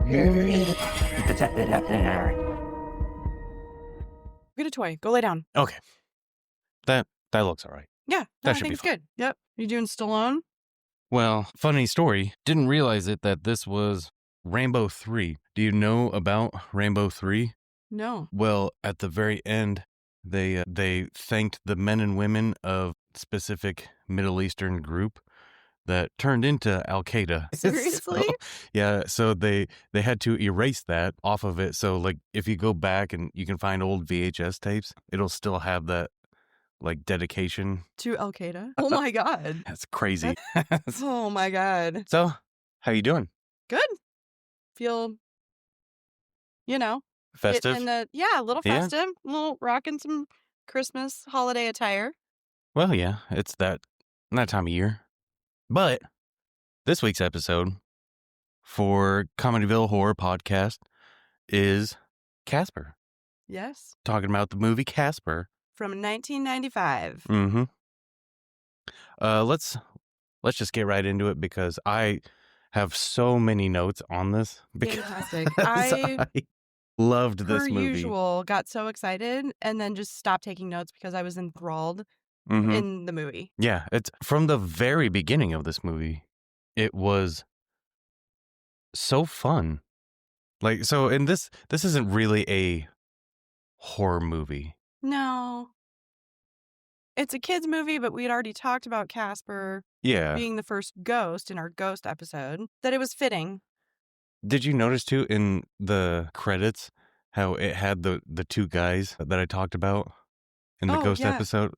Get a toy. Go lay down. Okay. That looks all right. Yeah, That I should think be it's fine. good. Yep. You doing Stallone? Well, funny story. Didn't realize it that this was Rainbow 3. Do you know about Rainbow 3? No. Well, at the very end, they thanked the men and women of specific Middle Eastern group that turned into Al Qaeda. Seriously? So they had to erase that off of it. So like if you go back and you can find old VHS tapes, it'll still have that like dedication To Al Qaeda? Oh my God. That's crazy. Oh my God. So, how you doing? Good. Feel, Festive? a little Yeah. festive, a little rocking some Christmas holiday attire. Well, yeah, it's that time of year. But this week's episode for Comedyville Horror Podcast is Casper. Yes. Talking about the movie Casper. From 1995. Mm-hmm. Let's just get right into it because I have so many notes on this. Fantastic. I loved this Per movie. usual, got so excited and then just stopped taking notes because I was enthralled Mhm. in the movie. Yeah, it's from the very beginning of this movie. It was so fun. Like, so, and this isn't really a horror movie. No. It's a kid's movie, but we had already talked about Casper Yeah. being the first ghost in our ghost episode, that it was fitting. Did you notice too in the credits how it had the two guys that I talked about in the ghost episode?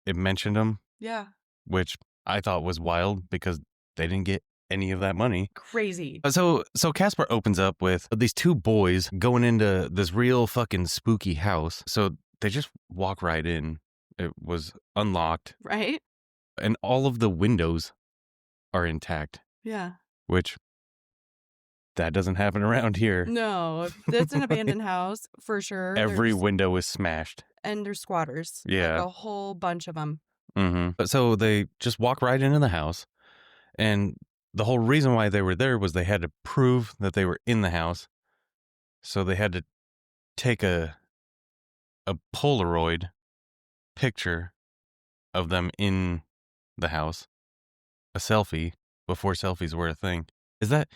It mentioned them, Yeah. which I thought was wild because they didn't get any of that money. Crazy. So Casper opens up with these two boys going into this real fucking spooky house. So they just walk right in. It was unlocked. Right? And all of the windows are intact. Yeah. Which that doesn't happen around here. No, it's an abandoned house for sure. Every window is smashed. And there's squatters. Yeah. Like a whole bunch of them. Mm-hmm. So they just walk right into the house. And the whole reason why they were there was they had to prove that they were in the house. So they had to take a Polaroid picture of them in the house, a selfie, before selfies were a thing. Is that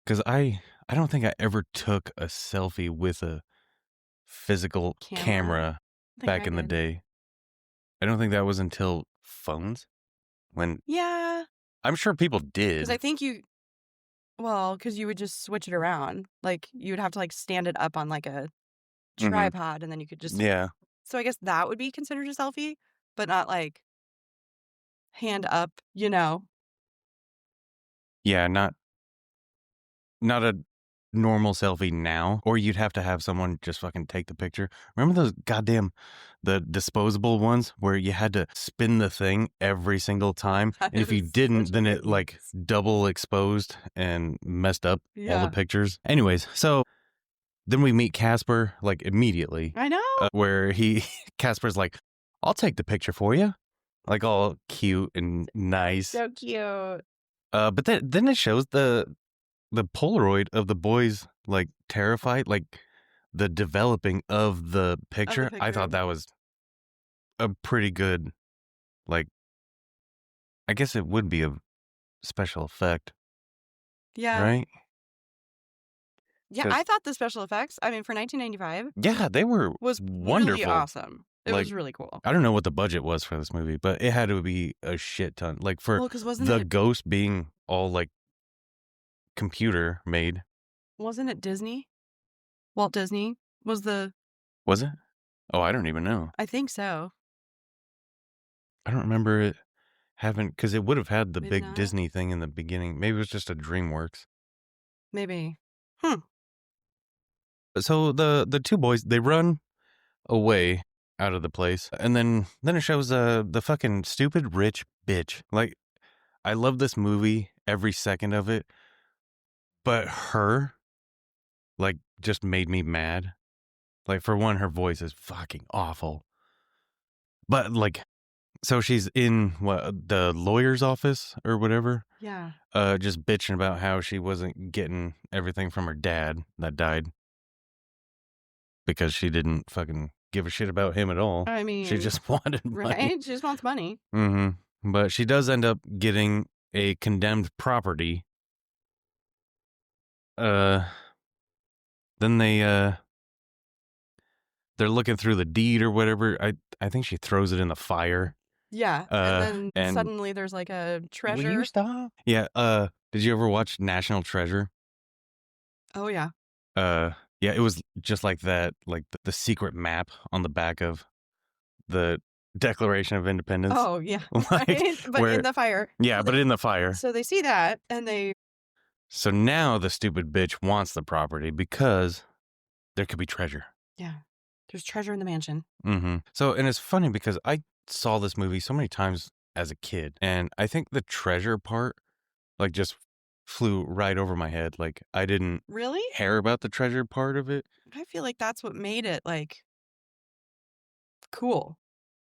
because I don't think I ever took a selfie with a physical camera back in the day. I don't think that was until phones. Yeah. I'm sure people did. Because I think because you would just switch it around. Like you would have to like stand it up on like a tripod and then you could just. Yeah. So I guess that would be considered a selfie, but not like hand up, Yeah, not a normal selfie now, or you'd have to have someone just fucking take the picture. Remember those the disposable ones where you had to spin the thing every single time? And if you didn't, then it like double exposed and messed up all the pictures. Anyways, so then we meet Casper like immediately. I know. Where Casper's like, I'll take the picture for you. Like all cute and nice. So cute. But then it shows the Polaroid of the boys like terrified, like the developing of the picture. I thought that was a pretty good, like, I guess it would be a special effect. Yeah. Right? Yeah, I thought the special effects, for 1995. Yeah, they were wonderful. Really awesome. It was really cool. I don't know what the budget was for this movie, but it had to be a shit ton. Like for the ghost being all like computer made. Wasn't it Disney? Walt Disney was the... Was it? Oh, I don't even know. I think so. I don't remember it having... Because it would have had the big Disney thing in the beginning. Maybe it was just a DreamWorks. Maybe. So the two boys, they run away out of the place. And then it shows the fucking stupid rich bitch. Like, I love this movie, every second of it. But her, like, just made me mad. Like, for one, her voice is fucking awful. But, like, So she's in what, the lawyer's office or whatever, Yeah. just bitching about how she wasn't getting everything from her dad that died because she didn't fucking give a shit about him at all. I She mean, just wanted money. right? She just wants money. But she does end up getting a condemned property. Then they're looking through the deed or whatever. I think she throws it in the fire. Yeah. And then and suddenly there's like a will treasure. you stop? Yeah. Did you ever watch National Treasure? Oh, yeah. Yeah, it was just like that, like the secret map on the back of the Declaration of Independence. Oh, yeah. Like, right? But where, in the fire. yeah, So but in the fire. So they see that and they. So now the stupid bitch wants the property because there could be treasure. Yeah. There's treasure in the mansion. So, and it's funny because I saw this movie so many times as a kid, and I think the treasure part, like, just flew right over my head. Like, I didn't Really? care about the treasure part of it. I feel like that's what made it, like, cool.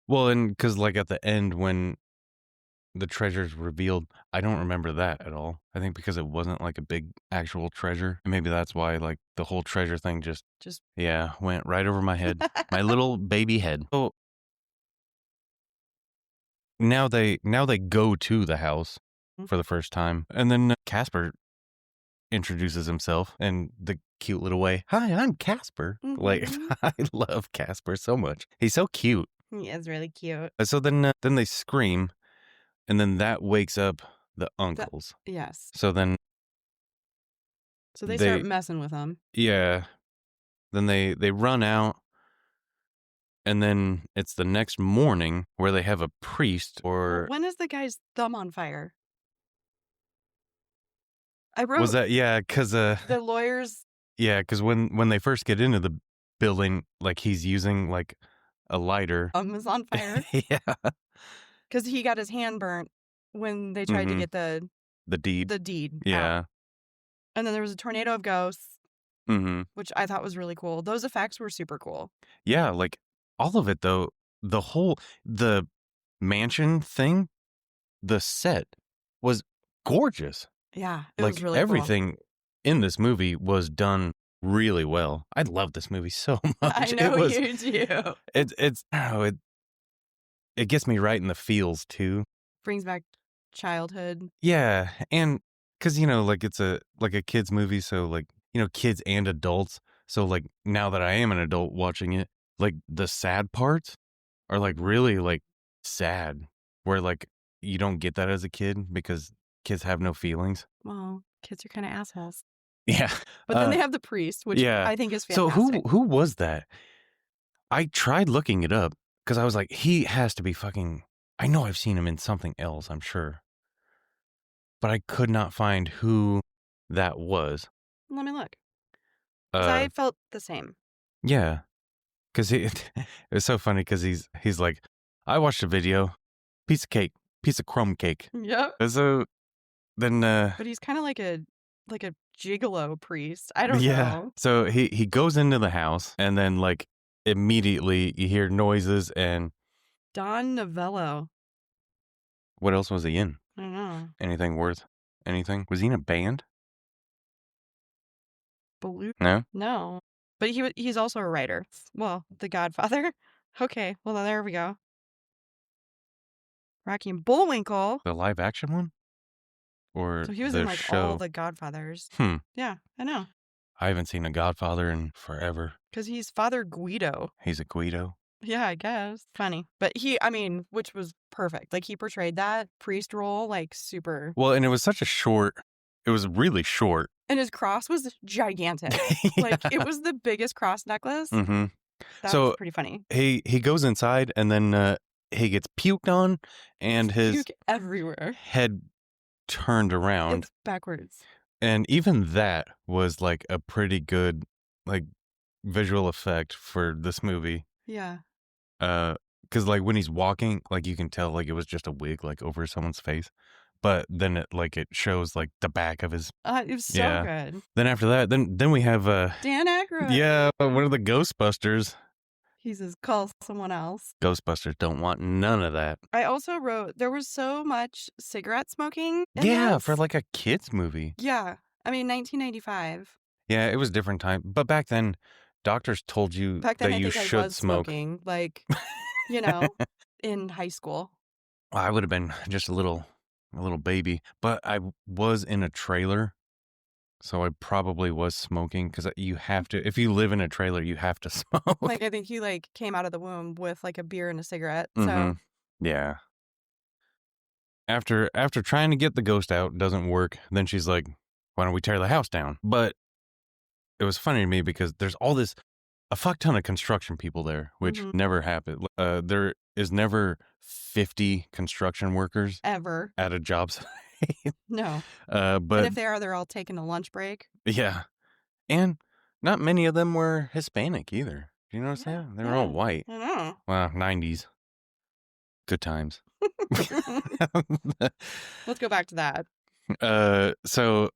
Well, and because, like, at the end when the treasure's revealed, I don't remember that at all. I think because it wasn't, like, a big actual treasure. And maybe that's why, like, the whole treasure thing just yeah, went right over my head. My little baby head. So now they go to the house for the first time. And then Casper introduces himself in the cute little way. Hi, I'm Casper. Like, I love Casper so much. He's so cute. He is really cute. So then they scream, and then that wakes up the uncles. Yes. So then they start messing with them. Yeah. Then they run out, and then it's the next morning where they have a priest or... When is the guy's thumb on fire? I wrote... Was that... Yeah, because... the lawyers... Yeah, because when they first get into the building, like, he's using, like, a lighter. Thumb is on fire? Yeah. Because he got his hand burnt when they tried to get the deed. The deed. Yeah. Out. And then there was a tornado of ghosts, which I thought was really cool. Those effects were super cool. Yeah, like, all of it, though, the mansion thing, the set was gorgeous. Yeah, it was really everything in this movie was done really well. I love this movie so much. I know you do. It gets me right in the feels too. Brings back childhood. Yeah, and because like it's a kids movie, so like kids and adults. So like now that I am an adult watching it, like the sad parts are like really like sad, where like you don't get that as a kid because kids have no feelings. Well, kids are kind of assholes. Yeah. But then they have the priest, which I think is fantastic. So who was that? I tried looking it up because I was like, he has to be fucking... I know I've seen him in something else, I'm sure. But I could not find who that was. Let me look. I felt the same. Yeah. Because it was so funny because he's like, I watched a video, piece of crumb cake. Yep. So then... But he's kind of like a gigolo priest. I don't know. So he goes into the house and then like immediately you hear noises and... Don Novello. What else was he in? I don't know. Anything worth anything? Was he in a band? No? No. But he's also a writer. Well, The Godfather. Okay, well, there we go. Rocky and Bullwinkle. The live action one? Or so he was the in like show? all the Godfathers. Yeah, I know. I haven't seen a Godfather in forever. Because he's Father Guido. He's a Guido? Yeah, I guess. Funny. But which was perfect. Like, he portrayed that priest role, like, super. Well, and it was it was really short. And his cross was gigantic. Yeah. Like, it was the biggest cross necklace. That was pretty funny. He goes inside, and then he gets puked on, and his puke everywhere. Head turned around. It's backwards. And even that was, like, a pretty good, like, visual effect for this movie. Yeah. Because, like, when he's walking, like, you can tell, like, it was just a wig, like, over someone's face. But then it shows, like, the back of his... it was so good. Then after that, then we have... Dan Aykroyd. Yeah, one of the Ghostbusters. He says, "Call someone else." Ghostbusters don't want none of that. I also wrote there was so much cigarette smoking in Yeah, for this. like a kids movie. Yeah. I mean, 1995. Yeah, it was different time. But back then, doctors told you Back then, that I you think I should was smoke. smoking, like, you know, in high school. I would have been just a little baby, but was in a trailer, so I probably was smoking because you have to. If you live in a trailer, you have to smoke. Like, I think he, like, came out of the womb with, like, a beer and a cigarette, Mm-hmm. so Yeah. After trying to get the ghost out doesn't work, then she's like, "Why don't we tear the house down?" But it was funny to me because there's a fuck ton of construction people there, which Mhm. never happened. There is never 50 construction workers Ever. at a job site. No. And But if they are, they're all taking a lunch break. yeah, and not many of them were Hispanic either. Do you notice Yeah, that? They were all yeah. white. I know. Well, 90s. Good times. Let's go back to that. So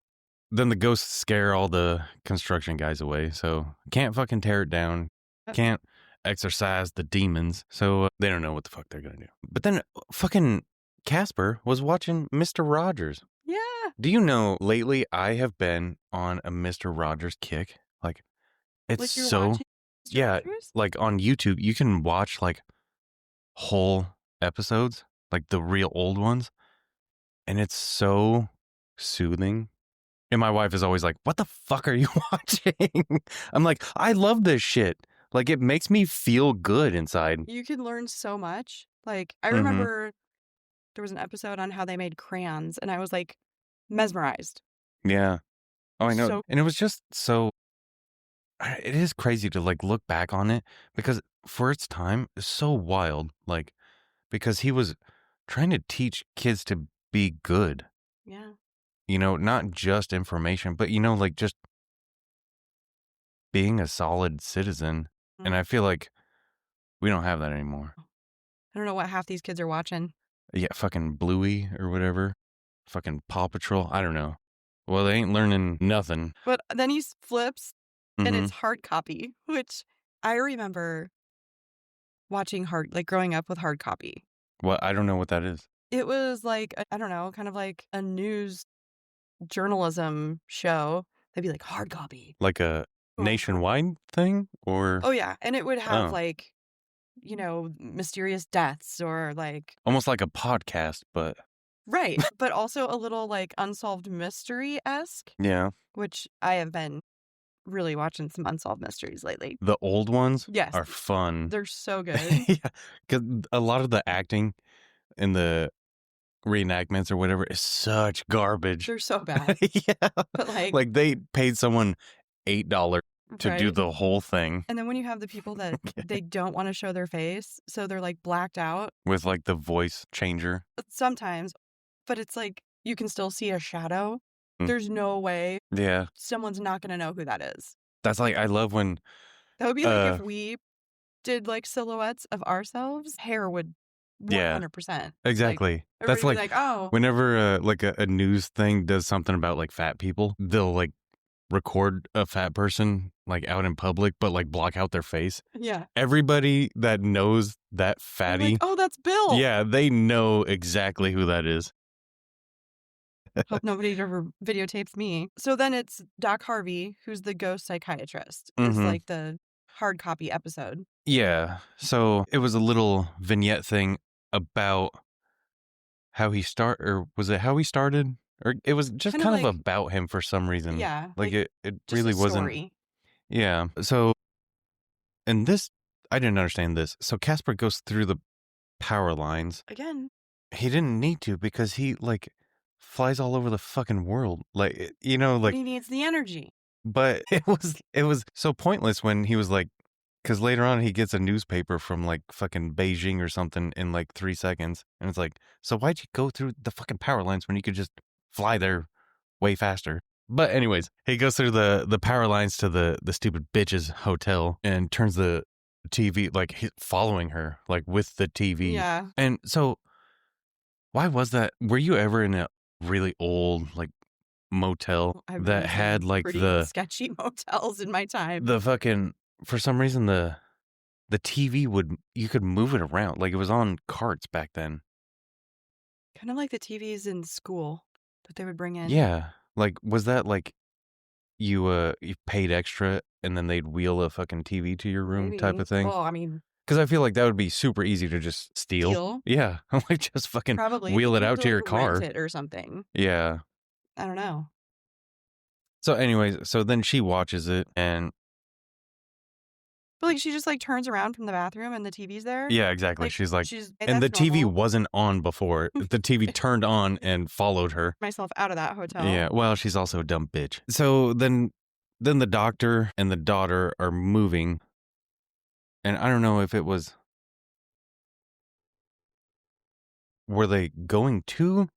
then the ghosts scare all the construction guys away. So can't fucking tear it down. Can't exorcise the demons. So they don't know what the fuck they're gonna do. But then fucking Casper was watching Mr. Rogers. Yeah. Do you know lately I have been on a Mr. Rogers kick? Like it's Like, you're so watching Mr. yeah, Rogers? like on YouTube you can watch like whole episodes, like the real old ones, and it's so soothing. And my wife is always like, "What the fuck are you watching?" I'm like, "I love this shit. Like it makes me feel good inside." You can learn so much. Like, I Mhm. remember there was an episode on how they made crayons, and I was, like, mesmerized. Yeah. It Oh, I was know. so And it was just so it is crazy to like look back on it because for its time, it's so wild. Like because he was trying to teach kids to be good, yeah. not just information, but like just being a solid citizen. And Mm. I feel like we don't have that anymore. I don't know what half these kids are watching. Yeah, fucking Bluey or whatever. Fucking Paw Patrol. I don't know. Well, they ain't learning nothing. But then he flips, and Mm-hmm. it's hard copy, which I remember watching growing up with hard copy. Well, I don't know what that is. It was like, I don't know, kind of like a news journalism show. They'd be like, hard copy. Like a nationwide thing or Oh, yeah. And it would have oh, like, mysterious deaths or like, almost like a podcast, but right. But also a little like unsolved mystery esque, yeah, which I have been really watching some unsolved mysteries lately. the old ones Yes. are fun. They're so good. Yeah, because a lot of the acting in the reenactments or whatever is such garbage. They're so bad. Yeah, But like they paid someone $8 to do right. the whole thing And then when you have the people that they don't want to show their face, so they're like blacked out with like the voice changer. sometimes, but it's like you can still see a shadow. Mm. There's no way Yeah, someone's not going to know who that is. that's like I love when That would be like if we did like silhouettes of ourselves, hair would yeah, 100%. exactly. That's Everybody would like be like, oh, whenever like a news thing does something about like fat people, they'll like record a fat person like out in public, but like block out their face. yeah. Everybody that knows that They're fatty, like, oh, that's Bill. yeah, they know exactly who that is. Hope nobody ever videotapes me. So then it's Doc Harvey, who's the ghost psychiatrist, is Mm-hmm. like the hard copy episode. Yeah. So it was a little vignette thing about how he or was it how he started? Or it was just Kind of kind of like, about him for some reason. yeah, Like like it just really a wasn't. story. Yeah. So and this I didn't understand this. So Casper goes through the power lines. Again, He didn't need to because he like flies all over the fucking world. Like but like he needs the energy. but it was so pointless when he was like cuz later on he gets a newspaper from like fucking Beijing or something in like 3 seconds and it's like, "So why'd you go through the fucking power lines when you could just fly there way faster?" But anyways, he goes through the power lines to the stupid bitch's hotel and turns the TV like he's following her like with the TV. Yeah. And so why was that? Were you ever in a really old like motel I've been that in had some like pretty sketchy motels in my time. the fucking for some reason the TV you could move it around. Like, it was on carts back then. Kind of like the TVs in school that they would bring in. Yeah. Like, was that like you paid extra and then they'd wheel a fucking TV to your room type Maybe. of thing? Well, I mean, Because I feel like that would be super easy to just steal. deal. Yeah. Like, just fucking Probably. wheel it You have out to to like your rent car. it or something. Yeah. I don't know. So anyways, so then she watches it and But like she just like turns around from the bathroom and the TV's there. yeah, exactly. Like She's like, hey, and the that's TV normal. wasn't on before. The TV turned on and followed her. Myself out of that hotel. Yeah, well, she's also a dumb bitch. So then the doctor and the daughter are moving. And I don't know if it was, were they going to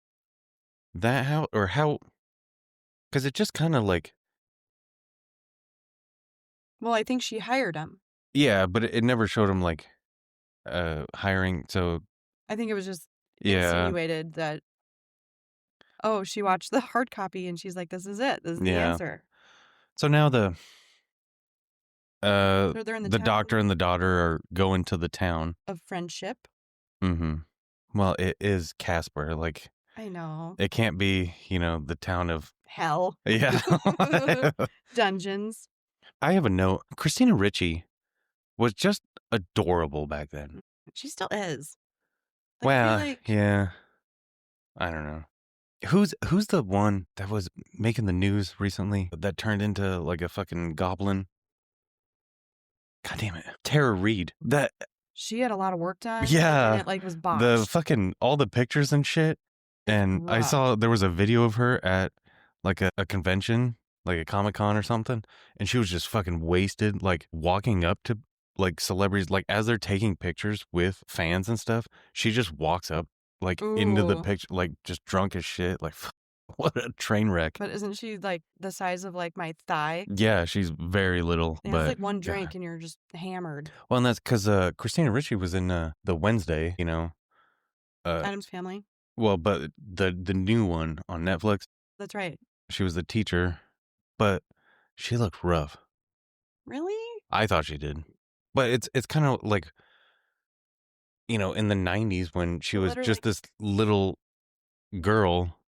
that house or how? Because it just kind of like, Well, I think she hired him. yeah, but it never showed him like hiring. So I think it was just yeah, insinuated that, oh, she watched the hard copy and she's like, this is it. This is the yeah. answer. So now So they're in the the town doctor and the daughter are going to the town. of friendship. Mm-hmm. Well, it is Casper. Like, I know. it can't be, the town of Hell. yeah. Dungeons. I have a note. Christina Ricci was just adorable back then. She still is. Like, Well, yeah. I don't know. Who's the one that was making the news recently that turned into like a fucking goblin? God damn it. Tara Reid. That she had a lot of work done. yeah. And it like was botched. The fucking all the pictures and shit. And I saw there was a video of her at like a convention, like a Comic-Con or something, and she was just fucking wasted, like walking up to like celebrities, like as they're taking pictures with fans and stuff, she just walks up like into the picture, like just drunk as shit, like what a train wreck. But isn't she like the size of like my thigh? Yeah, she's very little. But it's like one drink and you're just hammered. Well, and that's because Christina Ricci was in the Wednesday, Addams Family. Well, but the new one on Netflix. That's right. She was the teacher, but she looked rough. Really? I thought she did. But it's kind of like, in the 90s when she was just this little girl,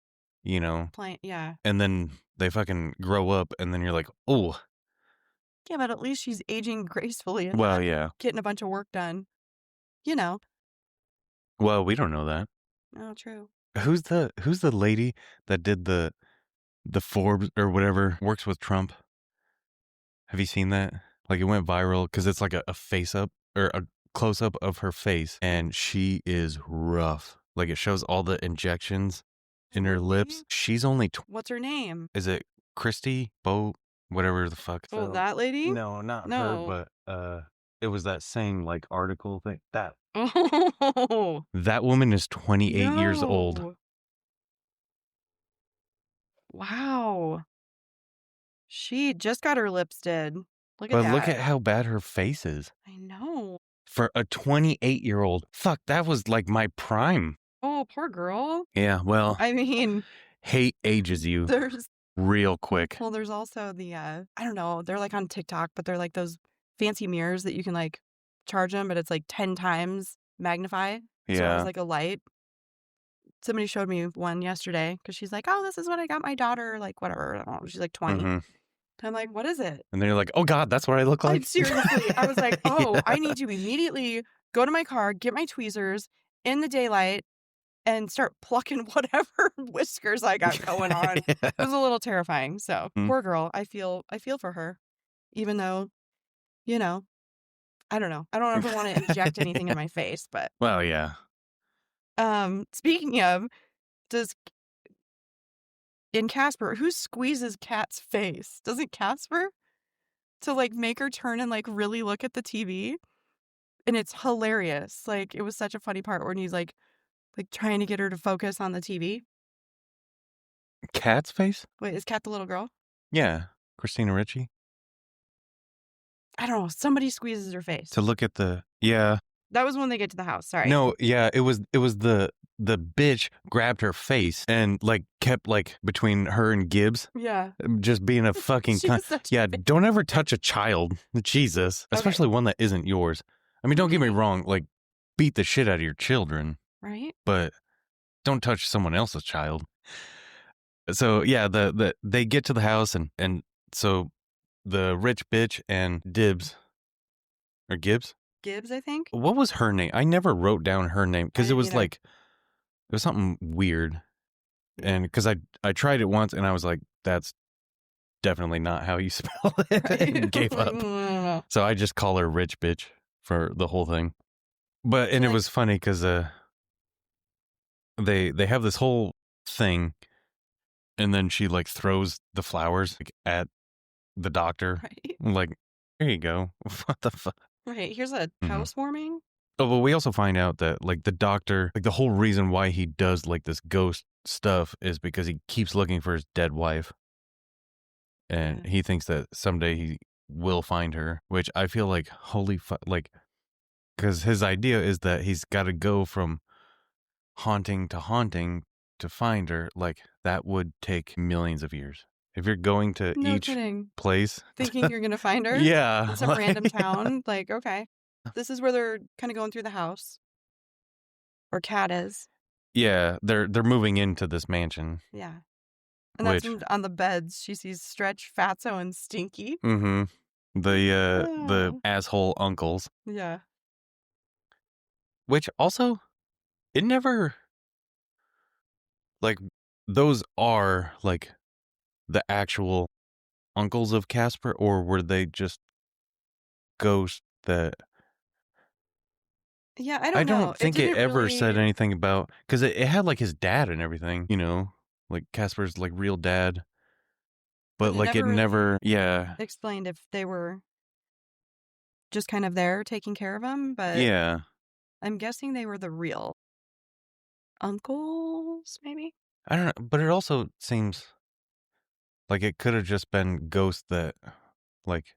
Yeah. and then they fucking grow up and then you're like, oh. Yeah, but at least she's aging gracefully and well, yeah. getting a bunch of work done. Well, we don't know that. Oh, true. Who's the lady that did the Forbes or whatever works with Trump? Have you seen that? Like, it went viral because it's like a face up or a close up of her face, and she is rough. Like, it shows all the injections in her lips. She's only what's her name? Is it Christy Bo? Whatever the fuck. Oh, that lady? No, not her, but it was that same like article thing. That that woman is 28 years old. Wow. She just got her lips did. Look at But that. look at how bad her face is. I know. For a 28-year-old. Fuck, that was like my prime. Oh, poor girl. Yeah, well. I mean. Hate ages you real quick. Well, there's also the, I don't know, they're like on TikTok, but they're like those fancy mirrors that you can like charge them, but it's like 10 times magnify. Yeah. So it's like a light. Somebody showed me one yesterday because she's like, oh, this is what I got my daughter, like whatever. I don't know, she's like 20. Mm-hmm. I'm like, what is it? And then you're like, oh God, that's what I look like? Seriously. I was like, oh, yeah. I need to immediately go to my car, get my tweezers in the daylight, and start plucking whatever whiskers I got going on. Yeah. It was a little terrifying. So poor girl. I feel for her, even though, I don't know. I don't ever want to inject anything in my face, but. Well, yeah. Speaking of, in Casper, who squeezes Kat's face? Doesn't Casper? To like make her turn and like really look at the TV. And it's hilarious. Like, it was such a funny part when he's like trying to get her to focus on the TV. Kat's face? Wait, is Kat the little girl? Yeah. Christina Ricci? I don't know. Somebody squeezes her face. To look at yeah. That was when they get to the house. Sorry. No, yeah, it was the bitch grabbed her face and like kept like between her and Gibbs. Yeah. Just being a fucking yeah, don't ever touch a child. Jesus. Okay. Especially one that isn't yours. I mean, don't get me Why? wrong, like, beat the shit out of your children, Right? but don't touch someone else's child. So, yeah, they get to the house and so the rich bitch and Dibs or Gibbs? Gibbs, I think? What was her name? I never wrote down her name I because it didn't was either. like it was something weird. Yeah. And because I tried it once and I was like, that's definitely not how you spell it Right? and gave Like, up. no. So I just call her rich bitch for the whole thing. But She and it like was funny because they have this whole thing and then she like throws the flowers like, at the doctor. right? I'm like, here you go. What the fuck? Right. Here's a Mhm. housewarming. Oh, but we also find out that like the doctor, like the whole reason why he does like this ghost stuff is because he keeps looking for his dead wife. And Yeah. he thinks that someday he will find her, which I feel like holy fuck, like because his idea is that he's got to go from haunting to find her. Like that would take millions of years if you're going to No each kidding. place. Thinking you're gonna find her in Yeah, some random like, town. Like, okay. This is where they're kind of going through the house. Or Cat is. yeah, they're moving into this mansion, Yeah. And that's which when on the beds she sees Stretch, Fatso, and Stinky. mm-hmm, the Oh. asshole uncles, Yeah. which also it never like those are like the actual uncles of Casper, or were they just ghosts that Yeah, I I don't know. don't It think it didn't ever said really anything about because it had like his dad and everything, you know, like Casper's like real dad, but but it like never it really never, yeah, explained if they were just kind of there taking care of him, but yeah. I'm guessing they were the real uncles, maybe? I don't know, but it also seems like it could have just been ghosts that like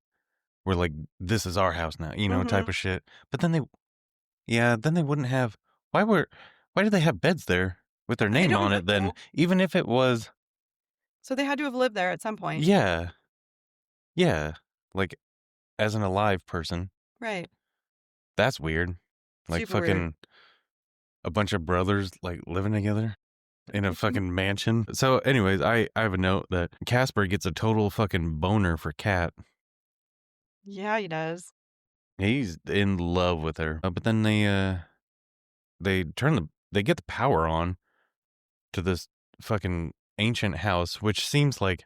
were like, this is our house now, you know, type Mhm. of shit. But then then they wouldn't have. Why were? Why did they have beds there with their I name don't on it? Then, know. even if it was, So they had to have lived there at some point. yeah, yeah, like as an alive person, Right. that's weird. Like Super weird. fucking a bunch of brothers like living together in a Mhm. fucking mansion. So, anyways, I have a note that Casper gets a total fucking boner for Cat. Yeah, he does. He's in love with her. But then they get the power on to this fucking ancient house, which seems like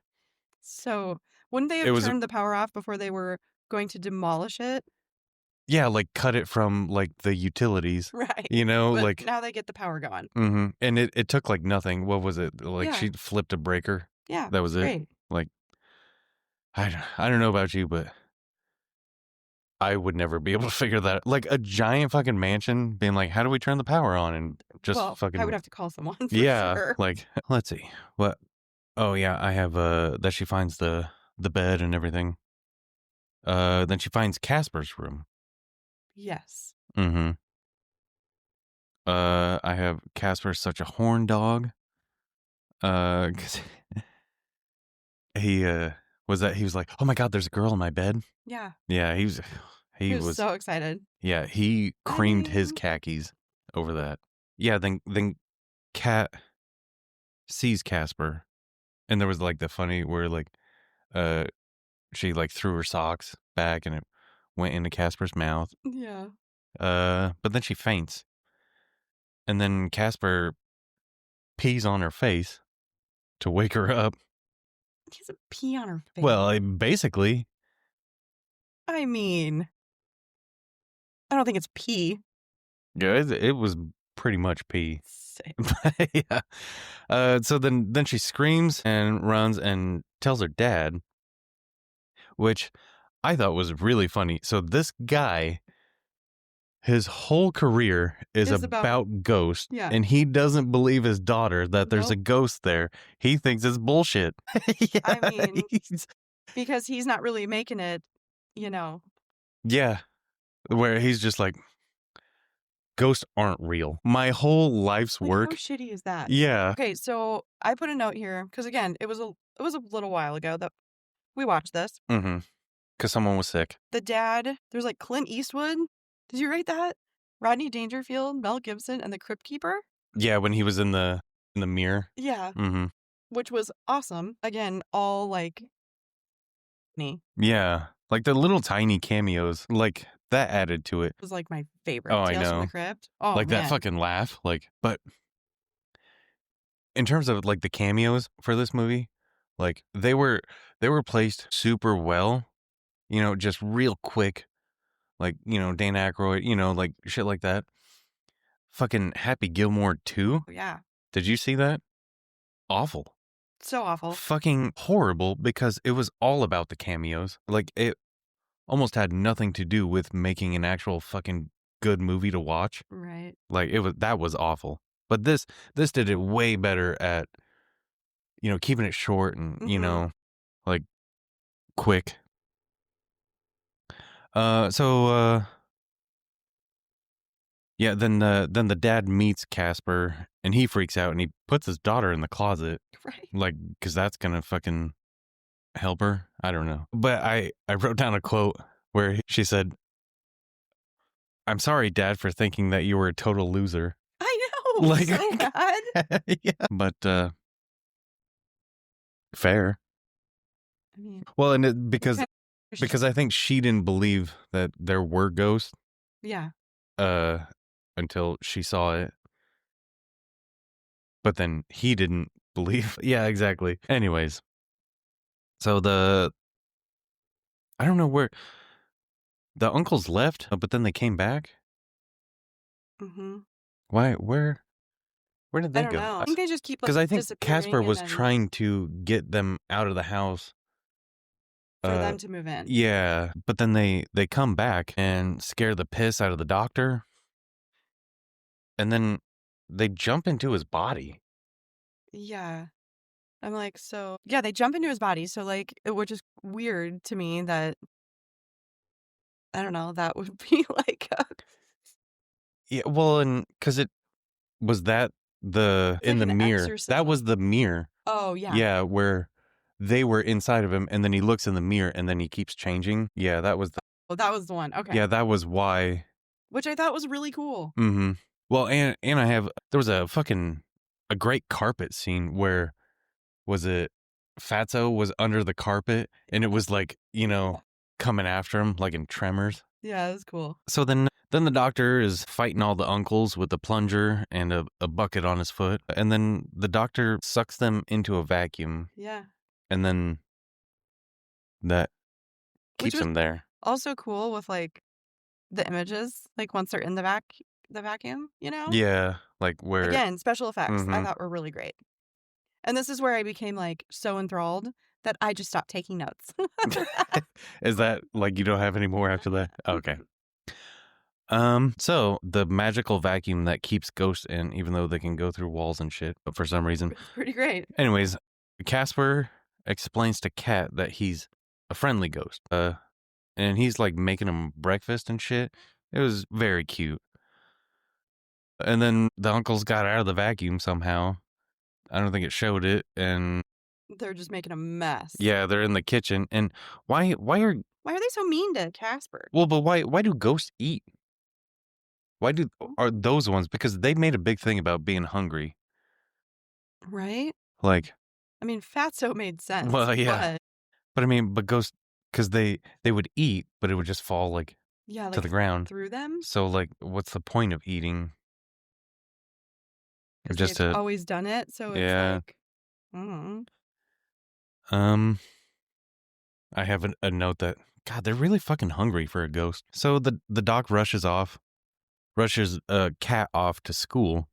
So, wouldn't they it have was turned the power off before they were going to demolish it? yeah, like cut it from like the utilities, Right. you know, But like now they get the power going. and it took like nothing. What was it? Like Yeah. she flipped a breaker. Yeah. That was It's it. great. Like I don't know about you, but I would never be able to figure that. Like a giant fucking mansion being like, how do we turn the power on? And just Well, I would fucking have to call someone for yeah, sure. like let's see. What oh yeah, I have that she finds the bed and everything. Then she finds Casper's room. Yes. Mm-hmm. I have Casper such a horn dog. 'Cause he he was like, "Oh my god, there's a girl in my bed." Yeah. Yeah, He he was was so excited. yeah, he My creamed his name. khakis over that. Yeah, then Cat sees Casper and there was like the funny where like uh she like threw her socks back and it went into Casper's mouth. Yeah. But then she faints. And then Casper pees on her face to wake her up. He has a pee on her face. Well, basically, I mean, I don't think it's pee. yeah, it was pretty much pee. Sick. Yeah. So then she screams and runs and tells her dad, which I thought was really funny. So this guy, his whole career is Is about about ghosts, yeah. and he doesn't believe his daughter that there's a Nope. ghost there. He thinks it's bullshit. I Yeah, mean, because he's not really making it, you know. yeah, where he's just like, ghosts aren't real. My whole life's Like, how work. shitty is that? Yeah. Okay, so I put a note here because again, it was a little while ago that we watched this. Mm-hmm. Because someone was sick. The dad, there's like Clint Eastwood Did you write that? Rodney Dangerfield, Mel Gibson, and the Crypt Keeper? Yeah, when he was in the mirror. Yeah, Mm-hmm. which was awesome. Again, all like me. Yeah, like the little tiny cameos, like that added to it. Was like my favorite. Oh, I Tales from the know. Crypt. Oh Like that man. fucking laugh. Like, but in terms of like the cameos for this movie, like they were placed super well. Just real quick. Like Dan Aykroyd. Like shit like that. Fucking Happy Gilmore 2. Oh, yeah. Did you see that? Awful. So awful. Fucking horrible because it was all about the cameos. Like it almost had nothing to do with making an actual fucking good movie to watch. Right. Like that was awful. But this did it way better at keeping it short and Mm-hmm. like quick. So yeah, then the dad meets Casper and he freaks out and he puts his daughter in the closet Right. like cuz that's going to fucking help her. I don't know. But I wrote down a quote where she said, "I'm sorry, Dad, for thinking that you were a total loser." I know. Like, So bad. yeah. But fair. I mean, Well, and it's because kind of, I think she didn't believe that there were ghosts yeah. uh until she saw it. But then he didn't believe. Yeah, exactly. Anyways, so I don't know where the uncles left, but then they came back. Mm-hmm. Why? Where did I they don't go? know. I think they just keep like Because I think Casper disappearing and was then trying to get them out of the house. for them to move in. Yeah, but then they come back and scare the piss out of the doctor, and then they jump into his body. Yeah. I'm like, so yeah, they jump into his body. So like, which is weird to me that I don't know, that would be like Yeah, well, and because it was that it's in like the an mirror. That exorcism. was the mirror. Oh yeah. Yeah, where they were inside of him, and then he looks in the mirror, and then he keeps changing. Yeah, that was Well, that was the one. Okay. yeah, that was why. Which I thought was really cool. Mm-hmm. Well, and there was a great carpet scene where was it Fatso was under the carpet, and it was like coming after him like in Tremors. Yeah, it was cool. So then the doctor is fighting all the uncles with a plunger and a bucket on his foot. And then the doctor sucks them into a vacuum. Yeah. And then that Which keeps was him there. also cool with like the images, like once they're in the vacuum, Yeah. Like where. Again, special effects I Mm-hmm. thought were really great. And this is where I became like so enthralled that I just stopped taking notes. Is that like you don't have any more after that? Okay. So the magical vacuum that keeps ghosts in, even though they can go through walls and shit, but for some reason. It's pretty great. Anyways, Casper explains to Kat that he's a friendly ghost. And he's like making him breakfast and shit. It was very cute. And then the uncles got out of the vacuum somehow. I don't think it showed it. And They're just making a mess. yeah, they're in the kitchen. And why are Why are they so mean to Casper? well, but why do ghosts eat? Why are those ones? Because they made a big thing about being hungry. Right? Like, I mean, Fatso made sense. well, yeah. But I mean, but ghosts, because they would eat, but it would just fall like Yeah, to like the ground. through them. So like, what's the point of eating? Because Just they've to always done it. So it's yeah. like, mm. I have a note that God, they're really fucking hungry for a ghost. So the doc rushes a cat off to school.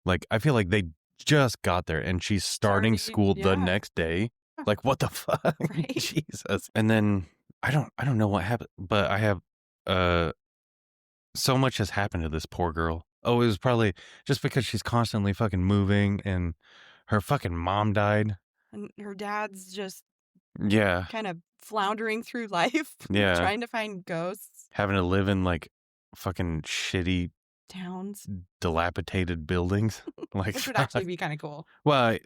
Like I feel like they just got there and she's starting school the Yeah. next day. Like what the fuck? Right. Jesus. And then I don't know what happened, but I have so much has happened to this poor girl. Oh, it was probably just because she's constantly fucking moving and her fucking mom died. And her dad's just Yeah. kind of floundering through life, Yeah. trying to find ghosts. Having to live in like fucking shitty Towns. dilapidated buildings. Like Which would actually be kind of cool. well,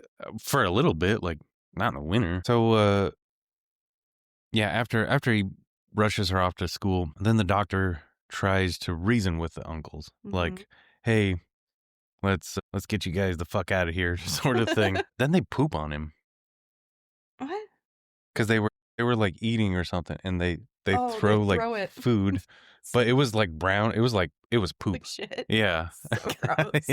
for a little bit, like not in the winter. So yeah, after he rushes her off to school, then the doctor tries to reason with the uncles, like, "Hey, let's get you guys the fuck out of here," sort of thing. Then they poop on him What? because they were like eating or something, and they Oh, they throw like throw it. food, but it was like brown. It was like it was poop. Like shit. Yeah. So gross.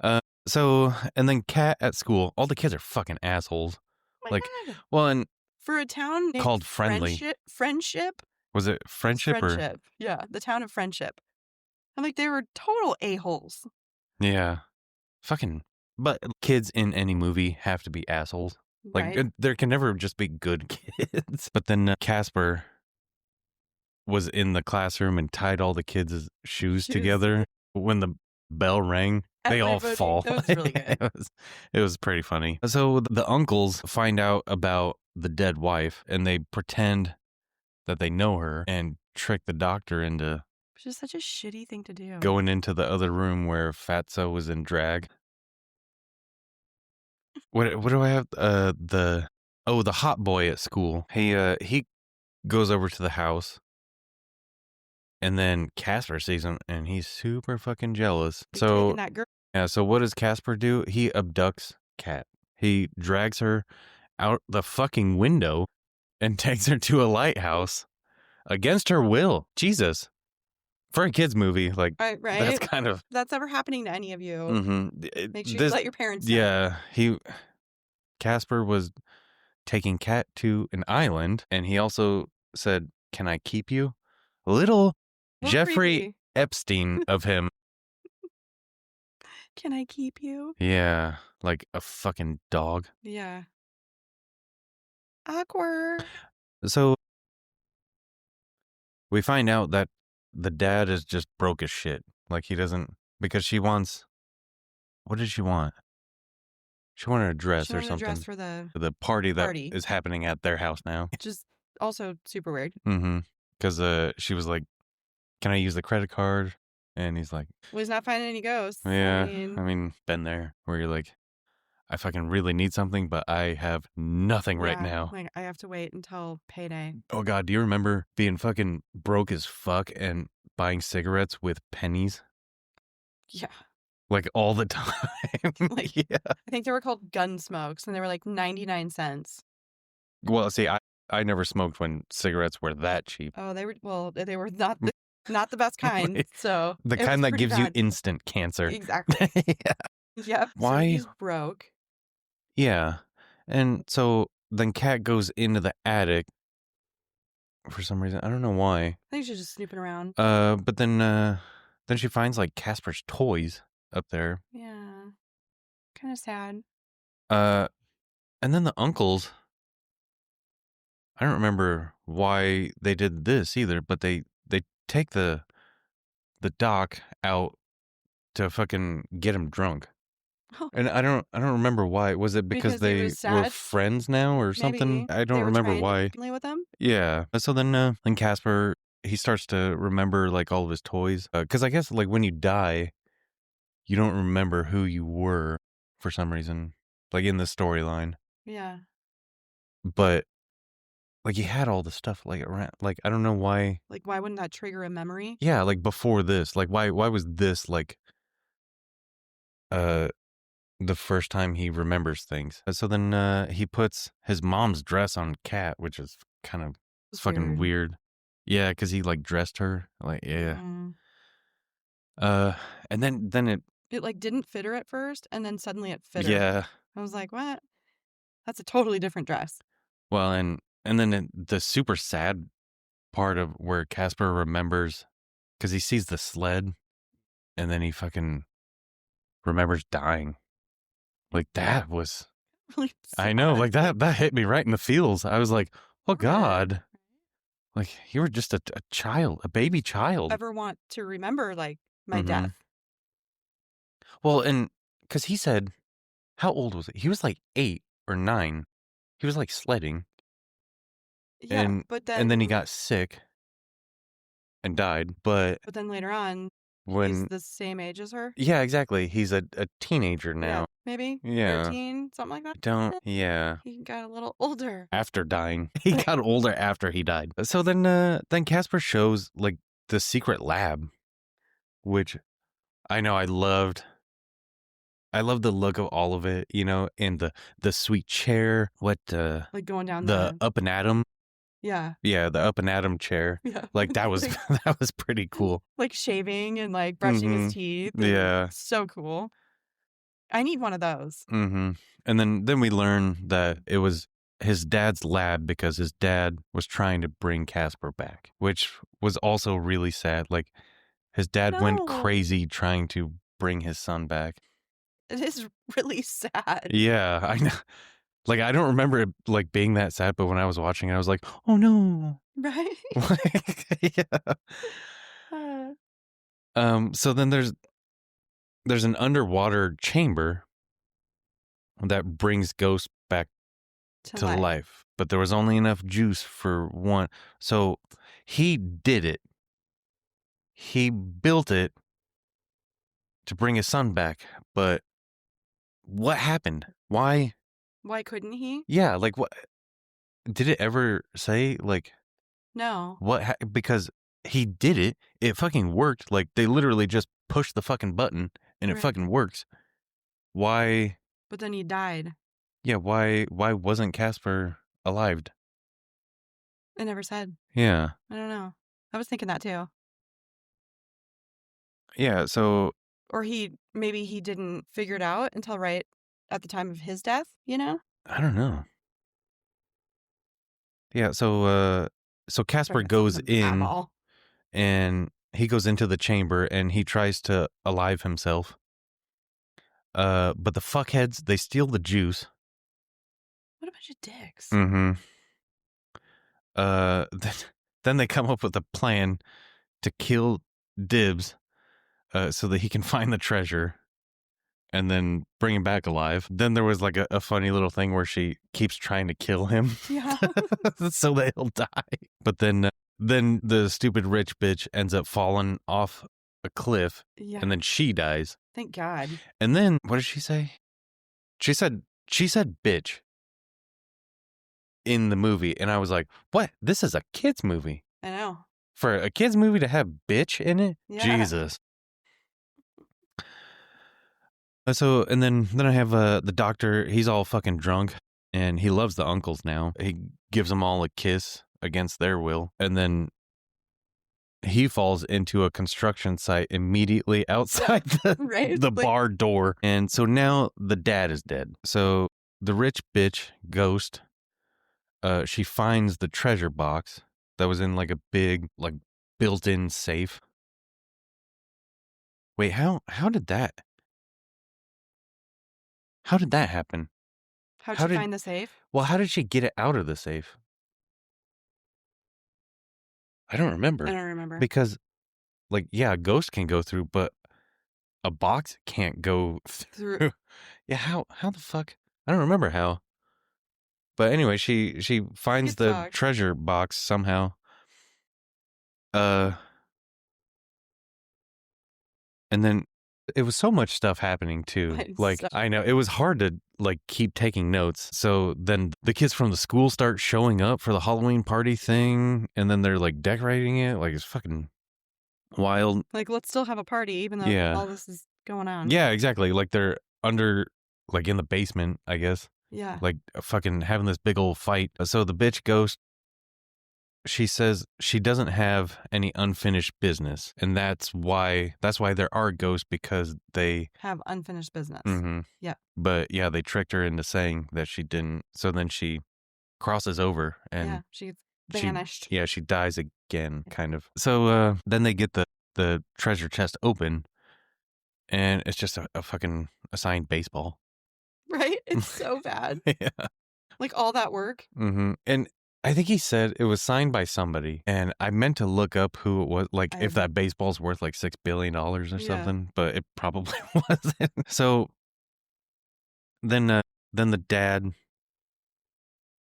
Yeah. So and then Cat at school, all the kids are fucking assholes. Oh Like, my God. well, and For a town named called Friendly. Friendship? Was it It's Friendship or? Friendship. Yeah, the town of Friendship. I'm like, they were total a-holes. Yeah. Fucking. But kids in any movie have to be assholes. Like, Right? there can never just be good kids. But then Casper was in the classroom and tied all the kids' shoes together. When the bell rang, they all Everybody. fall. That was really good. It was pretty funny. So the uncles find out about the dead wife and they pretend that they know her and trick the doctor into Which is such a shitty thing to do. going into the other room where Fatso was in drag. What do I have? The hot boy at school. He goes over to the house, and then Casper sees him, and he's super fucking jealous. So Taking that girl. yeah, so what does Casper do? He abducts Cat. He drags her out the fucking window and takes her to a lighthouse against her will. Jesus. For a kids movie, like Right. that's kind of That's ever happening to any of you. Make sure you this. let your parents know. Yeah, Casper was taking Cat to an island, and he also said, "Can I keep you?" Little Jeffrey Creepy. Epstein of him. Can I keep you? Yeah, like a fucking dog. Yeah. Awkward. So we find out that the dad is just broke as shit. Like he doesn't, because she wants. What did she want? She wanted a dress She or wanted a something dress for the for the party that party. is happening at their house now. Which is also super weird. Mm-hmm. Because she was like, "Can I use the credit card?" And he's like, Well, he's not finding any ghosts. "Yeah, I mean, been there where you're like, I fucking really need something, but I have nothing right now." Like, I have to wait until payday. Oh God, do you remember being fucking broke as fuck and buying cigarettes with pennies? Yeah. Like all the time. Like, yeah. I think they were called gun smokes, and they were like 99 cents. Well, see, I never smoked when cigarettes were that cheap. Oh, they were not the best kind. So The it was kind that pretty gives you bad. instant cancer. Exactly. Yeah. Yep. So Why? he's broke. Yeah. And so then Kat goes into the attic for some reason. I don't know why. I think she's just snooping around. But then she finds like Casper's toys up there. Yeah. Kind of sad. And then the uncles, I don't remember why they did this either, but they take the doc out to fucking get him drunk. Oh. And I don't remember why. Was it because Because he they was were sad? friends now or something? Maybe I they don't were remember trying to why. be friendly with him. Yeah. So then Casper, he starts to remember like all of his toys. Because I guess like when you die, you don't remember who you were for some reason, like in the storyline. Yeah. But like he had all the stuff like around, like I don't know why. Like, why wouldn't that trigger a memory? Yeah, like before this, like why was this like the first time he remembers things? So then he puts his mom's dress on Kat, which is kind of It's fucking weird. Yeah, because he like dressed her like yeah. And then It like didn't fit her at first, and then suddenly it fit her. yeah. I was like, what? That's a totally different dress. Well, and then the super sad part of where Casper remembers, because he sees the sled, and then he fucking remembers dying. Like that was, Really I know, sad. like that hit me right in the feels. I was like, oh God, like you were just a child, a baby child. Ever want to remember like my Mhm. death? Well, and because he said, how old was he? He was like 8 or 9. He was like sledding. Yeah, And then he got sick and died. But then later on, He's when the same age as her? yeah, exactly. He's a teenager Yeah, now. maybe Yeah. 13, something like that? Don't Eh, yeah. he got a little older. After dying. He got older after he died. So then Casper shows like the secret lab, which I know I loved. I love the look of all of it, you know, and the sweet chair. What Like, going down the the up and atom? yeah, Yeah, the up and atom chair. yeah, Like that was like that was pretty cool. like, shaving and, like, brushing his Mhm. teeth, and Yeah. so cool. I need one of those. Mhm. And then we learn that it was his dad's lab because his dad was trying to bring Casper back, which was also really sad. Like his dad went No, crazy trying to bring his son back. it is really sad, Yeah, I know. Like I don't remember it like being that sad, but when I was watching it, I was like, "Oh no." right? Like, yeah. Uh, So then there's an underwater chamber that brings ghosts back to to life. life, but there was only enough juice for one. So he did it. He built it to bring his son back. But what happened? Why? Why couldn't he? Yeah, like what did it ever say like No, because he did it. It fucking worked. Like they literally just pushed the fucking button and it right, fucking works. Why? but then he died. Yeah, why wasn't Casper alive? It never said. Yeah. I don't know. I was thinking that too. Yeah, so Or maybe he didn't figure it out until right at the time of his death, you know? I don't know. Yeah, so Probably Casper got something goes to in eyeball. and he goes into the chamber and he tries to alive himself. But the fuckheads, they steal the juice. What a bunch of dicks. Mm-hmm. Then, then they come up with a plan to kill Dibs, so that he can find the treasure and then bring him back alive. Then there was like a funny little thing where she keeps trying to kill him Yeah. so that he'll die. But then the stupid rich bitch ends up falling off a cliff Yeah. and then she dies. Thank God. And then what did she say? She said bitch in the movie and I was like, "What? This is a kids movie." I know. For a kids movie to have bitch in it? Yeah. Jesus. So and then I have the doctor. He's all fucking drunk, and he loves the uncles now. He gives them all a kiss against their will, and then he falls into a construction site immediately outside Right? the Like, bar door, and so now the dad is dead. So the rich bitch ghost, she finds the treasure box that was in like a big like built-in safe. Wait, how did that? How did that happen? how'd How she did find the safe? Well, how did she get it out of the safe? I don't I remember. don't remember. Because, like, yeah, a ghost can go through, but a box can't go Through through. Yeah, how the fuck? I don't remember how. But anyway, she finds gets the fucked. treasure box somehow. Uh, and then it was so much stuff happening too. Like, So, I know it was hard to like keep taking notes. So then the kids from the school start showing up for the Halloween party thing, and then they're like decorating it. Like it's fucking wild. like, let's still have a party even though Yeah. all this is going on. Yeah, exactly. Like they're under, like in the basement, I guess, Yeah. like fucking having this big old fight. So the bitch ghost, she says she doesn't have any unfinished business, and that's why there are ghosts because they. Have unfinished business. Mm-hmm. Yeah. But yeah, they tricked her into saying that she didn't. So then she crosses over and Yeah. She gets she banished. yeah she dies again, kind of. So then they get the treasure chest open, and it's just a fucking assigned baseball. Right? It's so bad. Yeah. Like, all that work. Mm-hmm. And I think he said it was signed by somebody, and I meant to look up who it was, like if that baseball's worth like $6 billion or Yeah. something, but it probably wasn't. So then the dad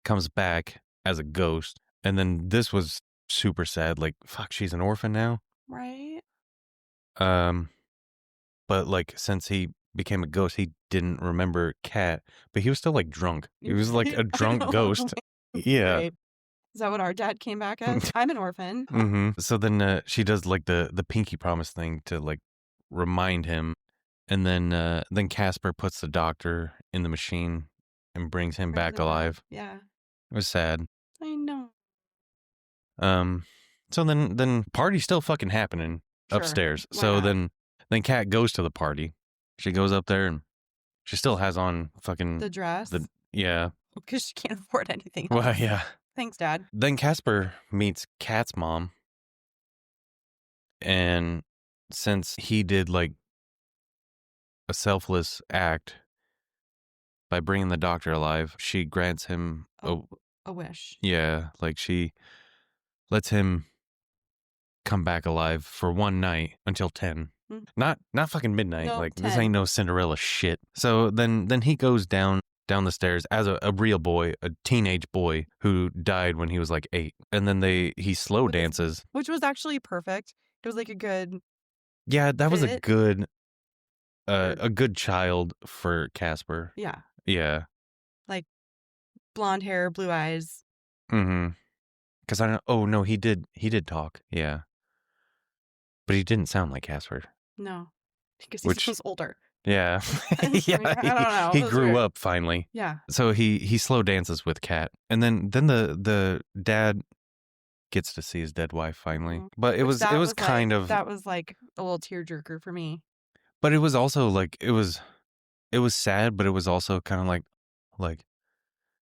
comes back as a ghost, and then this was super sad. Like, fuck, she's an orphan now. Right? But like since he became a ghost, he didn't remember Cat, but he was still like drunk. He was like a I drunk know. ghost. Yeah. Great. Is that what our dad came back as? I'm an orphan. So then she does like the pinky promise thing to like remind him, and then Casper puts the doctor in the machine and brings him Brings back him back. alive. Yeah. It was sad. I know. So then party's still fucking happening Sure. upstairs. Why So not? then Kat goes to the party. She goes up there and she still has on fucking The dress? yeah. Because she can't afford anything Well, else. yeah. Thanks, Dad. Then Casper meets Kat's mom, and since he did like a selfless act by bringing the doctor alive, she grants him A wish. yeah, like she lets him come back alive for one night until 10. Mm. Not fucking midnight. No, like this 10. ain't no Cinderella shit. So then he goes down the stairs as a real boy, a teenage boy who died when he was like 8. And then he slow With his- dances. Which was actually perfect. It was like a good Yeah, that was a fit. good Or- a good child for Casper. Yeah. Yeah. Like blonde hair, blue eyes. Mhm. Cuz I don't oh no, he did talk. Yeah. But he didn't sound like Casper. No. Because he Which was older. yeah. I mean, Yeah. I don't know. He It was grew weird. up finally. Yeah. So he slow dances with Kat. And then the dad gets to see his dead wife finally. Mhm. But it Which was kind like, of that was like a little tearjerker for me. but it was also like it was sad, but it was also kind of like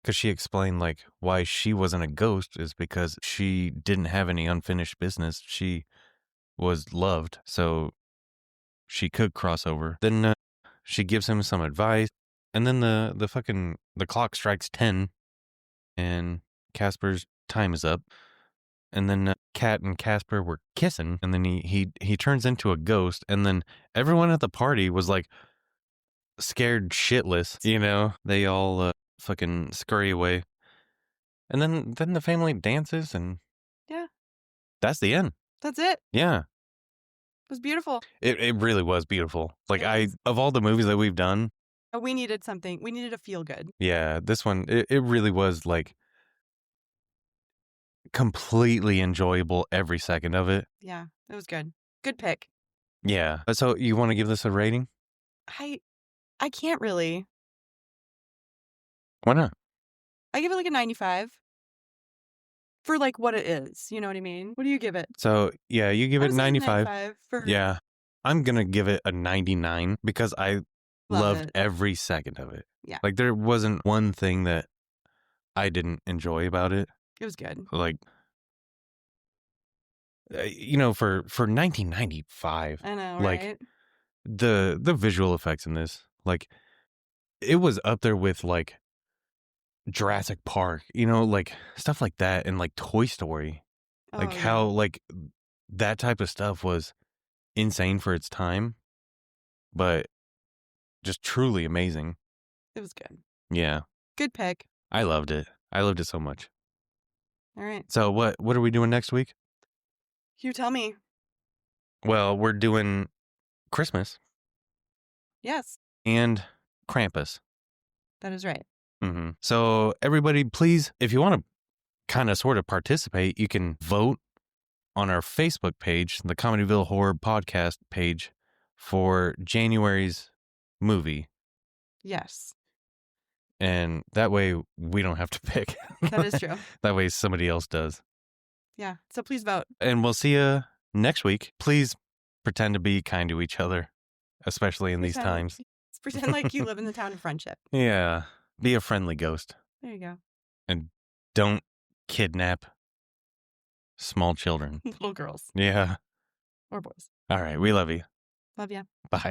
cuz she explained like why she wasn't a ghost is because she didn't have any unfinished business. She was loved. So she could cross over. Then she gives him some advice, and then the clock strikes 10, and Casper's time is up. And then Kat and Casper were kissing, and then he turns into a ghost, and then everyone at the party was like scared shitless, you know. They all fucking scurry away, and then the family dances, and Yeah. that's the end. That's it. Yeah. It was beautiful. It really was beautiful. Like It was. of all the movies that we've done, We needed something. We needed a feel good. yeah, this one it really was like completely enjoyable every second of it. Yeah. It was good. Good pick. Yeah. So you want to give this a rating? I can't really. Why not? I give it like a 95 for like what it is. You know what I mean? What do you give it? So yeah, you give I it was thinking 95. for Yeah. I'm gonna give it a 99 because I Love loved it. every second of it. Yeah. Like there wasn't one thing that I didn't enjoy about it. It was good. Like you know, for 1995, I know, like right? the visual effects in this, like it was up there with like Jurassic Park, you know, like stuff like that, and like Toy Story. Like Oh, how yeah. like that type of stuff was insane for its time, but just truly amazing. It was good. Yeah. Good pick. I loved it. I loved it so much. All right. So what are we doing next week? You tell me. Well, we're doing Christmas Yes, and Krampus. that is right. So everybody, please, if you want to kind of sort of participate, you can vote on our Facebook page, the Comedyville Horror Podcast page, for January's movie. Yes, And that way we don't have to pick. that is true. That way somebody else does. Yeah. So please vote. And we'll see you next week. Please pretend to be kind to each other, especially in these times. Pretend like you live in the town of Friendship. Yeah. Be a friendly ghost. There you go. And don't kidnap small children. Little girls Yeah. or boys. All right. We love you. Love ya. Bye.